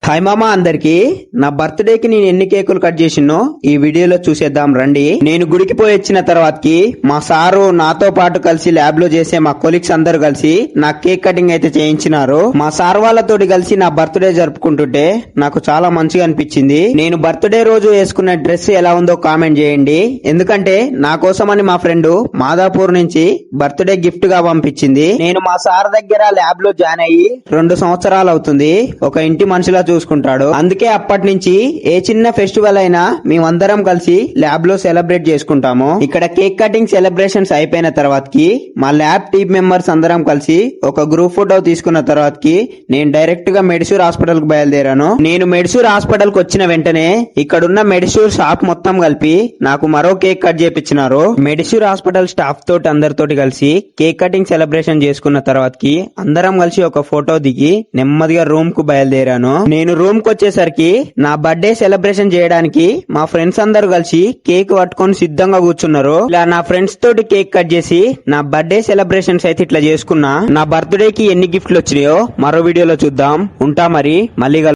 Hi మామా అందరికి నా బర్త్డేకి నేను ఎన్ని కేకులు కట్ చేసినో ఈ వీడియోలో చూసేద్దాం రండి. నేను గుడికి పోయి వచ్చిన తర్వాతకి మా సారు నాతో పాటు కలిసి ల్యాబ్ లో చేసే మా కొలీగ్స్ అందరూ కలిసి నా కేక్ కటింగ్ అయితే చేయించినారు. మా సార్ వాళ్ళతోటి కలిసి నా బర్త్డే జరుపుకుంటుంటే నాకు చాలా మంచిగా అనిపించింది. నేను బర్త్డే రోజు వేసుకున్న డ్రెస్ ఎలా ఉందో కామెంట్ చేయండి. ఎందుకంటే నా కోసమని మా ఫ్రెండ్ మాదాపూర్ నుంచి బర్త్డే గిఫ్ట్ గా పంపించింది. నేను మా సార్ దగ్గర ల్యాబ్ లో జాయిన్ అయ్యి 2 సంవత్సరాలు అవుతుంది. ఒక ఇంటి మనిషిలా చూసుకుంటాడు. అందుకే అప్పటి నుంచి ఏ చిన్న ఫెస్టివల్ అయినా మేమందరం కలిసి ల్యాబ్ లో సెలబ్రేట్ చేసుకుంటాము. ఇక్కడ కేక్ కటింగ్ సెలబ్రేషన్స్ అయిపోయిన తర్వాతకి మా ల్యాబ్ టీమ్ మెంబర్స్ అందరం కలిసి ఒక గ్రూప్ ఫోటో తీసుకున్న తర్వాతకి నేను డైరెక్ట్ గా మెడిసూర్ హాస్పిటల్ కు బయలుదేరాను. నేను మెడిసూర్ హాస్పిటల్ కు వచ్చిన వెంటనే ఇక్కడున్న మెడిసూర్ షాప్ మొత్తం కలిపి నాకు మరో కేక్ కట్ చేపించినారు. మెడిసూర్ హాస్పిటల్ స్టాఫ్ తోటి అందరితోటి కలిసి కేక్ కటింగ్ సెలబ్రేషన్ చేసుకున్న తర్వాతకి అందరం కలిసి ఒక ఫోటో దిగి నెమ్మదిగా రూమ్ కు బయలుదేరాను. నేను రూమ్ కు వచ్చేసరికి నా బర్త్డే సెలబ్రేషన్ చేయడానికి మా ఫ్రెండ్స్ అందరూ కలిసి కేక్ పట్టుకొని సిద్ధంగా కూర్చున్నారు. ఇలా నా ఫ్రెండ్స్ తోటి కేక్ కట్ చేసి నా బర్త్డే సెలబ్రేషన్స్ అయితే ఇట్లా చేసుకున్నా. నా బర్త్డే కి ఎన్ని గిఫ్ట్లు వచ్చినాయో మరో వీడియోలో చూద్దాం. ఉంటా మరి, మళ్ళీ